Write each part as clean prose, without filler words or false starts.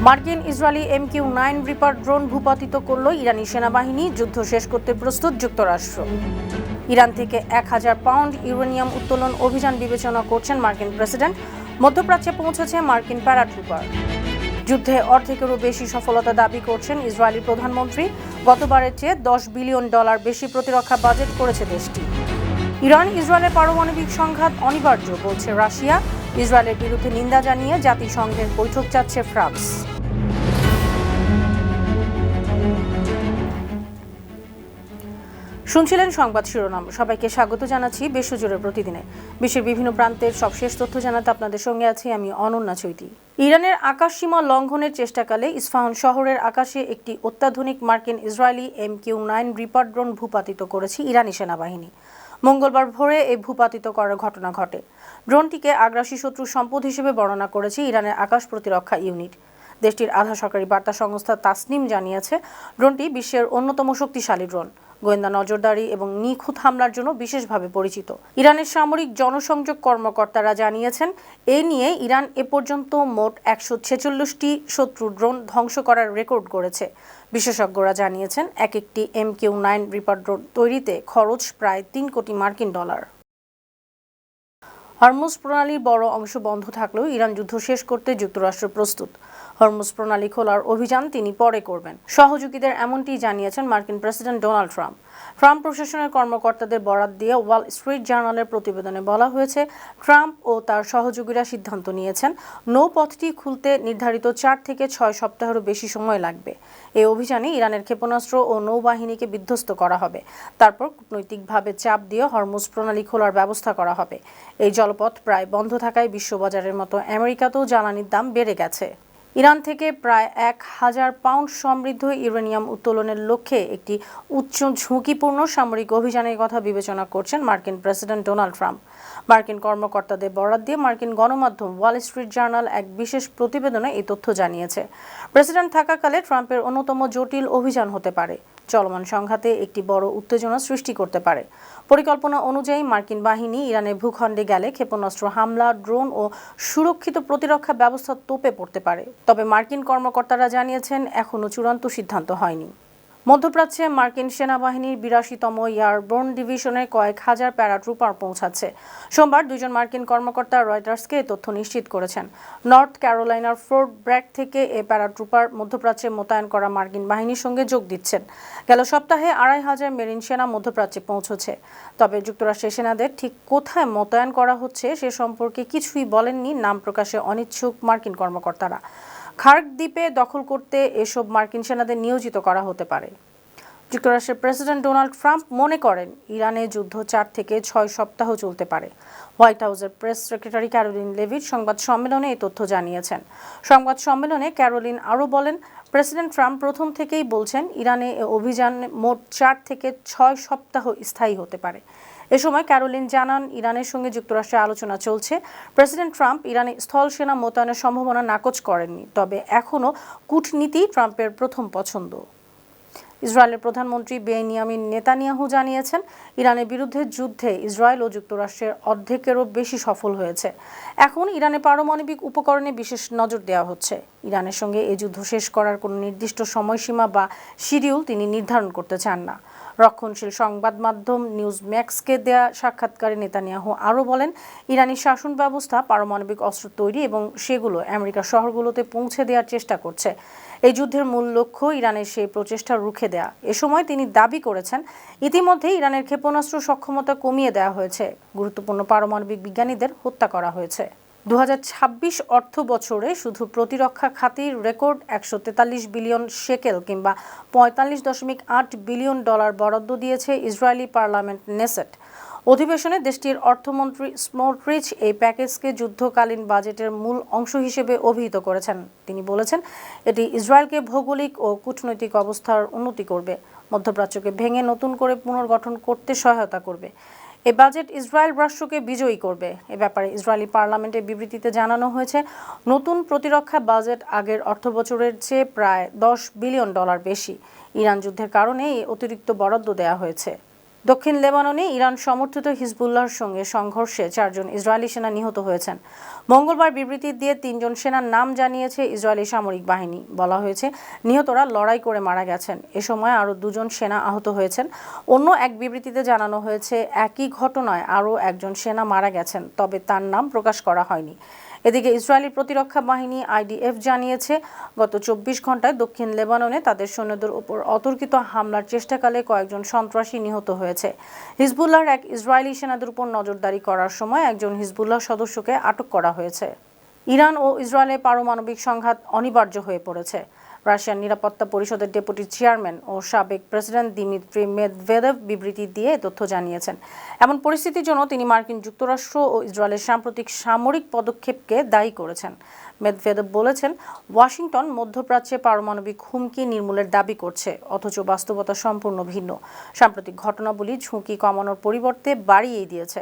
মার্কিন Israeli MQ-9 reaper drone ভূপাতিত করল ইরানি সেনাবাহিনী। যুদ্ধ শেষ করতে প্রস্তুত যুক্তরাষ্ট্র। ইরান থেকে 1000 পাউন্ড ইউরেনিয়াম উত্তোলন অভিযান বিবেচনা করছেন মার্কিন প্রেসিডেন্ট। মধ্যপ্রাচ্যে পৌঁছেছে মার্কিন প্যারাট্রুপার। যুদ্ধে অর্ধেকেরও বেশি সফলতা দাবি করছেন ইসরায়েলি প্রধানমন্ত্রী। গতবারের চেয়ে $10 বিলিয়ন বেশি প্রতিরক্ষা বাজেট করেছে দেশটি। ইরান ইসরায়েলের পারমাণবিক সংঘাত অনিবার্য বলছে রাশিয়া। ইসরায়েলের বিরুদ্ধে নিন্দা জানিয়ে জাতিসংঘের বৈঠক চাচ্ছে ফ্রান্স। শুনছিলেন সংবাদ শিরোনাম। সবাইকে স্বাগত জানাচ্ছি বিশ্বজুড়ে প্রতিদিনে বিশ্বের বিভিন্ন প্রান্তের সবশেষ তথ্য জানাতে আপনাদের সঙ্গে আছি আমি অনন্যা চৈতি। ইরানের আকাশসীমা লঙ্ঘনের চেষ্টাকালে ইস্পাহান শহরের আকাশে একটি অত্যাধুনিক মার্কিন ইসরায়েলি MQ-9 রিপার ড্রোন ভূপাতিত করেছে ইরানি সেনাবাহিনী। মঙ্গলবার ভোরে এই ভূপাতিত করার ঘটনা ঘটে। ড্রোনটিকে আগ্রাসী শত্রুর সম্পদ হিসেবে বর্ণনা করেছে ইরানের আকাশ প্রতিরক্ষা ইউনিট। দেশটির আধা সরকারি বার্তা সংস্থা তাসনিম জানিয়েছে, ড্রোনটি বিশ্বের অন্যতম শক্তিশালী ড্রোন। গোয়েন্দা নজরদারি এবং নিখুঁত হামলার জন্য বিশেষভাবে পরিচিত। ইরানের সামরিক জনসংযোগ কর্মকর্তারা জানিয়েছেন, এ নিয়ে ইরান এ পর্যন্ত মোট 146টি শত্রু ড্রোন ধ্বংস করার রেকর্ড করেছে। বিশেষজ্ঞরা জানিয়েছেন, এক একটি MQ-9 রিপার ড্রোন তৈরিতে খরচ প্রায় $3 কোটি মার্কিন ডলার। হরমুজ প্রণালীর বড় অংশ বন্ধ থাকলেও ইরান যুদ্ধ শেষ করতে যুক্তরাষ্ট্র প্রস্তুত। হরমুজ প্রণালী খোলার অভিযান তিনি পরে করবেন। সহযোগীদের এমনটি জানিয়েছেন মার্কিন প্রেসিডেন্ট ডোনাল্ড ট্রাম্প। ট্রাম্প প্রশাসনের কর্মকর্তাদের বরাত দিয়ে ওয়াল স্ট্রিট জার্নালের প্রতিবেদনে বলা হয়েছে, ট্রাম্প ও তার সহযোগীরা সিদ্ধান্ত নিয়েছেন নৌপথটি খুলতে নির্ধারিত 4 থেকে 6 সপ্তাহেরও বেশি সময় লাগবে। এই অভিযানে ইরানের ক্ষেপণাস্ত্র ও নৌবাহিনীকে বিধ্বস্ত করা হবে। তারপর কূটনৈতিকভাবে চাপ দিয়ে হরমুজ প্রণালী খোলার ব্যবস্থা করা হবে। এই জলপথ প্রায় বন্ধ থাকায় বিশ্ববাজারের মতো আমেরিকাতেও জ্বালানির দাম বেড়ে গেছে। ইরান থেকে প্রায় 1000 পাউন্ড সমৃদ্ধ ইউরেনিয়াম উত্তোলনের লক্ষ্যে একটি উচ্চ ঝুঁকিপূর্ণ সামরিক অভিযানের কথা বিবেচনা করছেন মার্কিন প্রেসিডেন্ট ডোনাল্ড ট্রাম্প। মার্কিন কর্মকর্তাদের বরাত দিয়ে মার্কিন গণমাধ্যম ওয়াল স্ট্রিট জার্নাল এক বিশেষ প্রতিবেদনে এই তথ্য জানিয়েছে। প্রেসিডেন্ট থাকাকালে ট্রাম্পের অন্যতম জটিল অভিযান হতে পারে। চলমান সংঘাতে একটি বড় উত্তেজনা সৃষ্টি করতে পারে। পরিকল্পনা অনুযায়ী মার্কিন বাহিনী ইরানের ভূখণ্ডে গেলে ক্ষেপণাস্ত্র হামলা, ড্রোন ও সুরক্ষিত প্রতিরক্ষা ব্যবস্থা তোপে পড়তে পারে। তবে মার্কিন কর্মকর্তারা জানিয়েছেন, এখনও চূড়ান্ত সিদ্ধান্ত হয়নি। মধ্যপ্রাচ্যে মার্কিন সেনাবাহিনীর 82তম এয়ারবোর্ন ডিভিশনের কয়েক হাজার প্যারাট্রুপার পৌঁছাচ্ছে। সোমবার 2 জন মার্কিন কর্মকর্তা রয়টার্সকে এ তথ্য নিশ্চিত করেছেন। নর্থ ক্যারোলাইনার ফোর্ট ব্র্যাগ থেকে এ প্যারাট্রুপার মধ্যপ্রাচ্যে মোতায়েন করা মার্কিন বাহিনীর সঙ্গে যোগ দিচ্ছেন। গেল সপ্তাহে 2500 মেরিন সেনা মধ্যপ্রাচ্যে পৌঁছেছে। তবে যুক্তরাষ্ট্রের সেনাদের ঠিক কোথায় মোতায়েন করা হচ্ছে সে সম্পর্কে কিছুই বলেননি নাম প্রকাশে অনিচ্ছুক মার্কিন কর্মকর্তারা। খার্ক দ্বীপে দখল করতে এসব মার্কিন সেনাদের নিয়োজিত করা হতে পারে। যুক্তরাষ্ট্রের প্রেসিডেন্ট ডোনাল্ড ট্রাম্প মনে করেন, ইরানে যুদ্ধ 4 থেকে 6 সপ্তাহ চলতে পারে। হোয়াইট হাউসের প্রেস সেক্রেটারি ক্যারোলিন লেভিট সংবাদ সম্মেলনে এই তথ্য জানিয়েছেন। সংবাদ সম্মেলনে ক্যারোলিন আরও বলেন, প্রেসিডেন্ট ট্রাম্প প্রথম থেকেই বলছেন, ইরানে এ অভিযান মোট 4 থেকে 6 সপ্তাহ স্থায়ী হতে পারে। এ সময় ক্যারোলিন জানান, ইরানের সঙ্গে যুক্তরাষ্ট্রের আলোচনা চলছে। প্রেসিডেন্ট ট্রাম্প ইরানে স্থল সেনা মোতায়েনের সম্ভাবনা নাকচ করেননি, তবে এখনও কূটনীতি ট্রাম্পের প্রথম পছন্দ। ইসরায়েলের প্রধানমন্ত্রী বেনিয়ামিন নেতানিয়াহু জানিয়েছেন, ইরানের বিরুদ্ধে যুদ্ধে ইসরায়েল ও যুক্তরাষ্ট্রের অর্ধেকেরও বেশি সফল হয়েছে। এখন ইরানের পারমাণবিক উপকরণে বিশেষ নজর দেওয়া হচ্ছে। ইরানের সঙ্গে এই যুদ্ধ শেষ করার কোনো নির্দিষ্ট সময়সীমা বা শিডিউল তিনি নির্ধারণ করতে চান না। রক্ষণশীল সংবাদ মাধ্যম নিউজ ম্যাক্সকে দেয়া সাক্ষাৎকারে নেতানিয়াহু আরও বলেন, ইরানি শাসন ব্যবস্থা পারমাণবিক অস্ত্র তৈরি এবং সেগুলো আমেরিকার শহরগুলোতে পৌঁছে দেওয়ার চেষ্টা করছে। এই যুদ্ধের মূল লক্ষ্য ইরানের সেই প্রচেষ্টা রুখে দেয়া। এ সময় তিনি দাবি করেছেন, ইতিমধ্যে ইরানের ক্ষেপণাস্ত্র সক্ষমতা কমিয়ে দেওয়া হয়েছে, গুরুত্বপূর্ণ পারমাণবিক বিজ্ঞানীদের হত্যা করা হয়েছে। 2026 অর্থ বছরে শুধু প্রতিরক্ষা খাতের রেকর্ড 143 বিলিয়ন শেকেল কিংবা $45.8 বিলিয়ন বরাদ্দ দিয়েছে ইসরায়েলি পার্লামেন্ট নেসেট। অধিবেশনে দেশটির অর্থমন্ত্রী স্মোট্রিচ এই প্যাকেজকে যুদ্ধকালীন বাজেটের মূল অংশ হিসেবে অভিহিত করেছেন। তিনি বলেছেন, এটি ইসরায়েলকে ভৌগোলিক ও কূটনৈতিক অবস্থার উন্নতি করবে, মধ্যপ্রাচ্যকে ভেঙে নতুন করে পুনর্গঠন করতে সহায়তা করবে। এই বাজেট ইসরায়েল রাষ্ট্রকে বিজয়ী করবে। এ ব্যাপারে ইসরায়েলি পার্লামেন্টের বিবৃতিতে জানানো হয়েছে, নতুন প্রতিরক্ষা বাজেট আগের অর্থবছরের চেয়ে প্রায় $10 বিলিয়ন বেশি। ইরান যুদ্ধের কারণে এই অতিরিক্ত বরাদ্দ দেওয়া হয়েছে। দক্ষিণ লেবাননে ইরান সমর্থিত হিজবুল্লাহর সঙ্গে সংঘর্ষে 4 জন ইসরায়েলি সেনা নিহত হয়েছেন। মঙ্গলবার বিবৃতি দিয়ে 3 জন সেনার নাম জানিয়েছে ইসরায়েলি সামরিক বাহিনী। বলা হয়েছে, নিহতরা লড়াই করে মারা গেছেন। এ সময় আরও 2 জন সেনা আহত হয়েছেন। অন্য এক বিবৃতিতে জানানো হয়েছে, একই ঘটনায় আরও একজন সেনা মারা গেছেন, তবে তার নাম প্রকাশ করা হয়নি। এদিকে ইসরায়েলি প্রতিরক্ষা বাহিনী আইডিএফ জানিয়েছে, গত 24 ঘন্টায় দক্ষিণ লেবাননে তাদের সৈন্যদের উপর অতর্কিত হামলার চেষ্টাকালে কয়েকজন সন্ত্রাসী নিহত হয়েছে। হিজবুল্লাহর এক ইসরায়েলি সেনাদের উপর নজরদারি করার সময় একজন হিজবুল্লাহ সদস্যকে আটক করা হয়েছে। ইরান ও ইসরায়েলে পারমাণবিক সংঘাত অনিবার্য হয়ে পড়েছে। রাশিয়ার নিরাপত্তা পরিষদের ডেপুটি চেয়ারম্যান ও সাবেক প্রেসিডেন্ট দিমিত্রি মেদভেদেভ বিবৃতি দিয়ে তথ্য জানিয়েছেন। এমন পরিস্থিতির জন্য তিনি মার্কিন যুক্তরাষ্ট্র ও ইসরায়েলের সাম্প্রতিক সামরিক পদক্ষেপকে দায়ী করেছেন। মেদভেদেভ বলেছেন, ওয়াশিংটন মধ্যপ্রাচ্যে পারমাণবিক হুমকি নির্মূলের দাবি করছে, অথচ বাস্তবতা সম্পূর্ণ ভিন্ন। সাম্প্রতিক ঘটনাবলী ঝুঁকি কমানোর পরিবর্তে বাড়িয়ে দিয়েছে।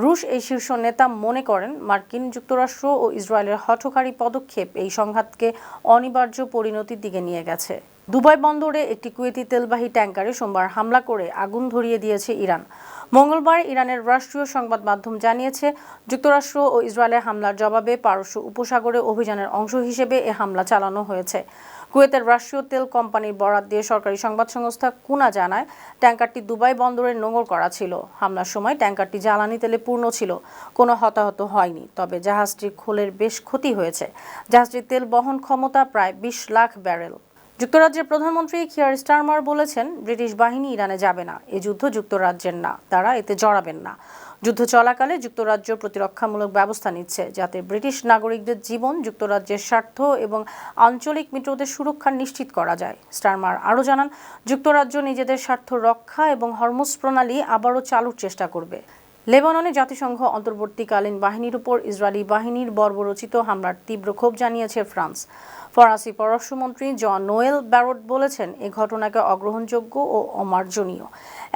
রুশ এই শীর্ষ নেতা মনে করেন, মার্কিন যুক্তরাষ্ট্র ও ইসরায়েলের হঠকারী পদক্ষেপ এই সংঘাতকে অনিবার্য পরিণতির দিকে নিয়ে গেছে। দুবাই বন্দরে একটি কুয়েতি তেলবাহী ট্যাঙ্কারে সোমবার হামলা করে আগুন ধরিয়ে দিয়েছে ইরান। মঙ্গলবার ইরানের রাষ্ট্রীয় সংবাদ মাধ্যম জানিয়েছে, যুক্তরাষ্ট্র ও ইসরায়েলের হামলার জবাবে পারস্য উপসাগরে অভিযানের অংশ হিসেবে এ হামলা চালানো হয়েছে। কুয়েতের রাষ্ট্রীয় তেল কোম্পানির বরাত দিয়ে সরকারি সংবাদ সংস্থা কুনা জানায়, ট্যাঙ্কারটি দুবাই বন্দরে নোঙর করা ছিল। হামলার সময় ট্যাঙ্কারটি জ্বালানি তেলে পূর্ণ ছিল। কোনো হতাহত হয়নি, তবে জাহাজটির খোলের বেশ ক্ষতি হয়েছে। জাহাজটির তেল বহন ক্ষমতা প্রায় 20 লাখ ব্যারেল। যুক্তরাজ্যের প্রধানমন্ত্রী কিয়ার স্টারমার বলেছেন, ব্রিটিশ বাহিনী ইরানে যাবে না। এ যুদ্ধ যুক্তরাজ্যের না, তারা এতে জড়াবেন না। যুদ্ধ চলাকালে যুক্তরাজ্য প্রতিরক্ষামূলক ব্যবস্থা নিচ্ছে, যাতে ব্রিটিশ নাগরিকদের জীবন, যুক্তরাজ্যের স্বার্থ এবং আঞ্চলিক মিত্রদের সুরক্ষা নিশ্চিত করা যায়। স্টারমার আরও জানান, যুক্তরাজ্য নিজেদের স্বার্থ রক্ষা এবং হরমুজ প্রণালী আবারও চালুর চেষ্টা করবে। লেবাননে জাতিসংঘ অন্তর্বর্তীকালীন বাহিনীর উপর ইসরায়েলি বাহিনীর বর্বরোচিত হামলার তীব্র ক্ষোভ জানিয়েছে ফ্রান্স। ফরাসি পররাষ্ট্রমন্ত্রী জন নোয়েল ব্যারট বলেছেন, এ ঘটনাকে অগ্রহণযোগ্য ও অমার্জনীয়।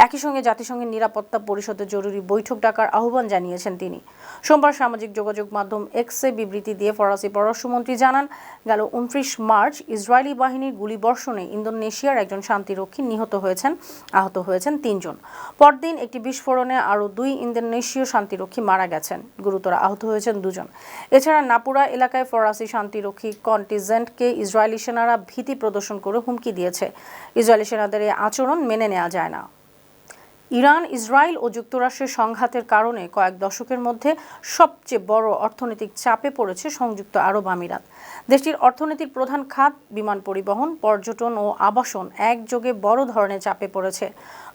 একই সঙ্গে জাতিসংঘের নিরাপত্তা পরিষদের জরুরি বৈঠক ডাকার আহ্বান জানিয়েছেন তিনি। সোমবার সামাজিক যোগাযোগ মাধ্যম এক্সে বিবৃতি দিয়ে ফরাসি পররাষ্ট্রমন্ত্রী জানান, গেল 29 মার্চ ইসরায়েলি বাহিনীর গুলিবর্ষণে ইন্দোনেশিয়ার একজন শান্তিরক্ষী নিহত হয়েছেন, আহত হয়েছেন 3 জন। পরদিন একটি বিস্ফোরণে আরও 2 ইন্দোনেশীয় শান্তিরক্ষী মারা গেছেন, গুরুতর আহত হয়েছেন 2 জন। এছাড়া নাপুরা এলাকায় ফরাসি শান্তিরক্ষী কন্টিনজেন্টকে ইসরায়েলি সেনারা ভীতি প্রদর্শন করে হুমকি দিয়েছে। ইসরায়েলি সেনাদের এই আচরণ মেনে নেওয়া যায় না। ইরান, ইসরায়েল ও যুক্তরাষ্ট্রের সংঘাতের কারণে কয়েক দশকের মধ্যে সবচেয়ে বড় অর্থনৈতিক চাপে পড়েছে সংযুক্ত আরব আমিরাত। দেশটির অর্থনীতির প্রধান খাত বিমান পরিবহন, পর্যটন ও আবাসন একযোগে বড় ধরনের চাপে পড়েছে।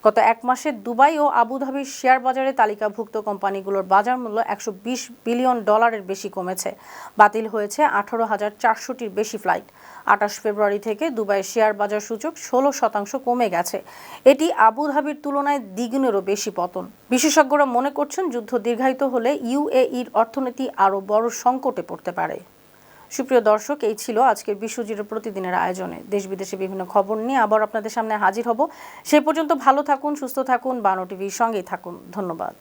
গত 1 মাসে দুবাই ও আবুধাবির শেয়ার বাজারে তালিকাভুক্ত কোম্পানিগুলোর বাজার মূল্য $120 বিলিয়ন বেশি কমেছে। বাতিল হয়েছে 18,400টির বেশি ফ্লাইট। 28 ফেব্রুয়ারি থেকে দুবাইয়ের শেয়ার বাজার সূচক 16% কমে গেছে। এটি আবুধাবির তুলনায় দ্বিগুণেরও বেশি পতন। বিশেষজ্ঞরা মনে করছেন, যুদ্ধ দীর্ঘায়িত হলে ইউএইর অর্থনীতি আরও বড় সংকটে পড়তে পারে। সুপ্রিয় দর্শক, এই ছিল আজকের বিশ্বজুড়ে প্রতিদিনের আয়োজনে। দেশ বিদেশে বিভিন্ন খবর নিয়ে আবার আপনাদের সামনে হাজির হব। সেই পর্যন্ত ভালো থাকুন, সুস্থ থাকুন, বানো টিভির সঙ্গেই থাকুন। ধন্যবাদ।